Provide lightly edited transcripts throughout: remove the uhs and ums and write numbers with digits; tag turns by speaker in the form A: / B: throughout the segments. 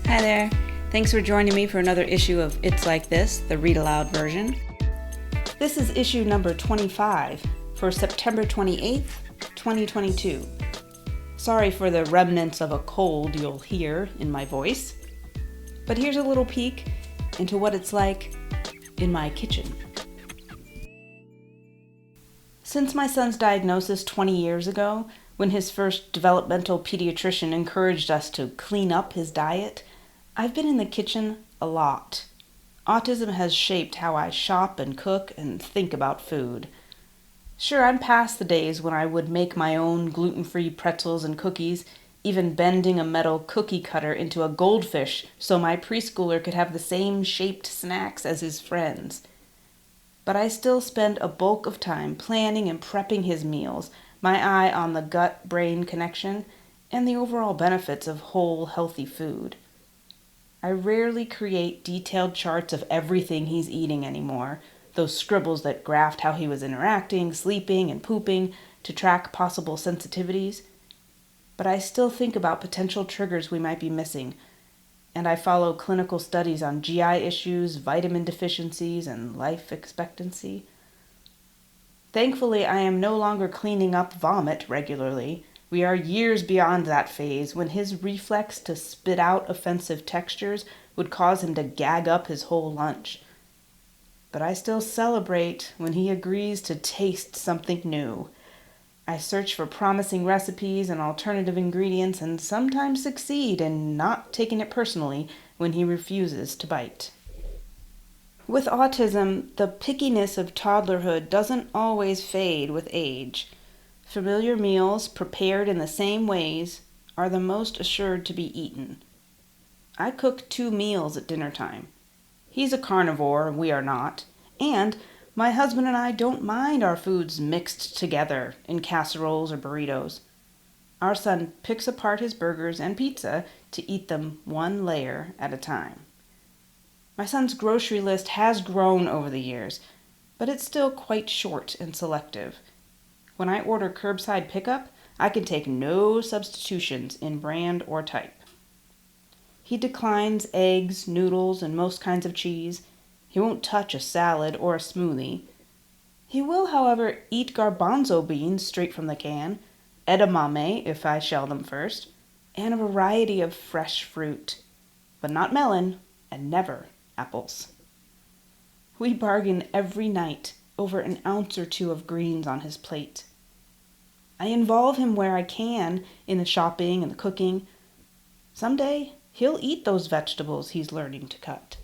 A: Hi there. Thanks for joining me for another issue of It's Like This, the read aloud version. This is issue number 25 for September 28th, 2022. Sorry for the remnants of a cold you'll hear in my voice, but here's a little peek into what it's like in my kitchen. Since my son's diagnosis 20 years ago, when his first developmental pediatrician encouraged us to clean up his diet, I've been in the kitchen a lot. Autism has shaped how I shop and cook and think about food. Sure, I'm past the days when I would make my own gluten-free pretzels and cookies, even bending a metal cookie cutter into a goldfish so my preschooler could have the same shaped snacks as his friends. But I still spend a bulk of time planning and prepping his meals, my eye on the gut-brain connection and the overall benefits of whole, healthy food. I rarely create detailed charts of everything he's eating anymore, those scribbles that graphed how he was interacting, sleeping, and pooping to track possible sensitivities. But I still think about potential triggers we might be missing, and I follow clinical studies on GI issues, vitamin deficiencies, and life expectancy. Thankfully, I am no longer cleaning up vomit regularly. We are years beyond that phase when his reflex to spit out offensive textures would cause him to gag up his whole lunch. But I still celebrate when he agrees to taste something new. I search for promising recipes and alternative ingredients and sometimes succeed in not taking it personally when he refuses to bite. With autism, the pickiness of toddlerhood doesn't always fade with age. Familiar meals, prepared in the same ways, are the most assured to be eaten. I cook 2 meals at dinner time. He's a carnivore, and we are not. And my husband and I don't mind our foods mixed together in casseroles or burritos. Our son picks apart his burgers and pizza to eat them one layer at a time. My son's grocery list has grown over the years, but it's still quite short and selective. When I order curbside pickup, I can take no substitutions in brand or type. He declines eggs, noodles, and most kinds of cheese. He won't touch a salad or a smoothie. He will, however, eat garbanzo beans straight from the can, edamame if I shell them first, and a variety of fresh fruit, but not melon and never apples. We bargain every night over an ounce or 2 of greens on his plate. I involve him where I can in the shopping and the cooking. Someday, he'll eat those vegetables he's learning to cut.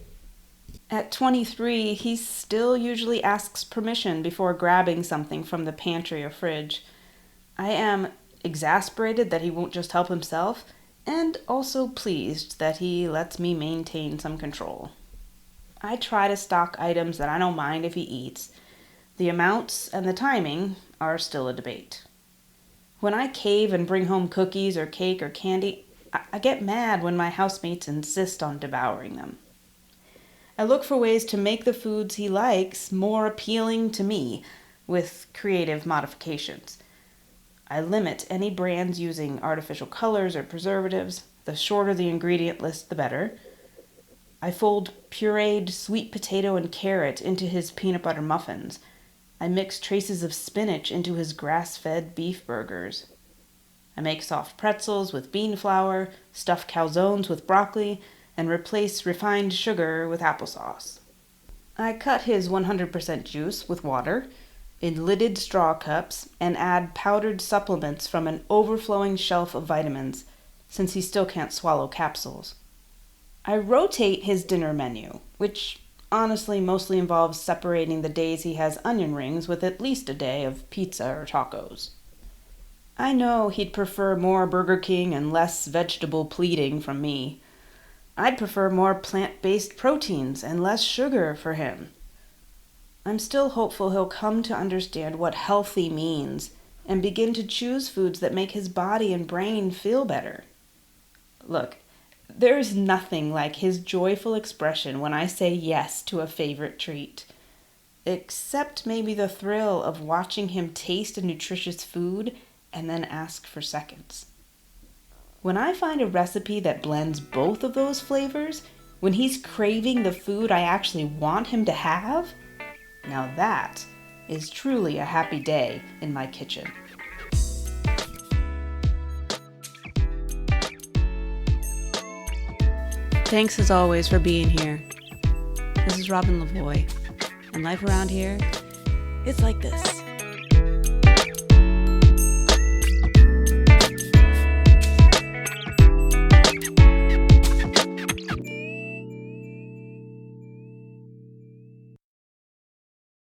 A: At 23, he still usually asks permission before grabbing something from the pantry or fridge. I am exasperated that he won't just help himself, and also pleased that he lets me maintain some control. I try to stock items that I don't mind if he eats. The amounts and the timing are still a debate. When I cave and bring home cookies or cake or candy, I get mad when my housemates insist on devouring them. I look for ways to make the foods he likes more appealing to me with creative modifications. I limit any brands using artificial colors or preservatives. The shorter the ingredient list, the better. I fold pureed sweet potato and carrot into his peanut butter muffins. I mix traces of spinach into his grass-fed beef burgers. I make soft pretzels with bean flour, stuff calzones with broccoli, and replace refined sugar with applesauce. I cut his 100% juice with water in lidded straw cups and add powdered supplements from an overflowing shelf of vitamins, since he still can't swallow capsules. I rotate his dinner menu, which honestly mostly involves separating the days he has onion rings with at least a day of pizza or tacos. I know he'd prefer more Burger King and less vegetable pleating from me. I'd prefer more plant-based proteins and less sugar for him. I'm still hopeful he'll come to understand what healthy means and begin to choose foods that make his body and brain feel better. Look, there is nothing like his joyful expression when I say yes to a favorite treat, except maybe the thrill of watching him taste a nutritious food and then ask for seconds. When I find a recipe that blends both of those flavors, when he's craving the food I actually want him to have, now that is truly a happy day in my kitchen.
B: Thanks as always for being here. This is Robin Lavoie, and life around here is like this.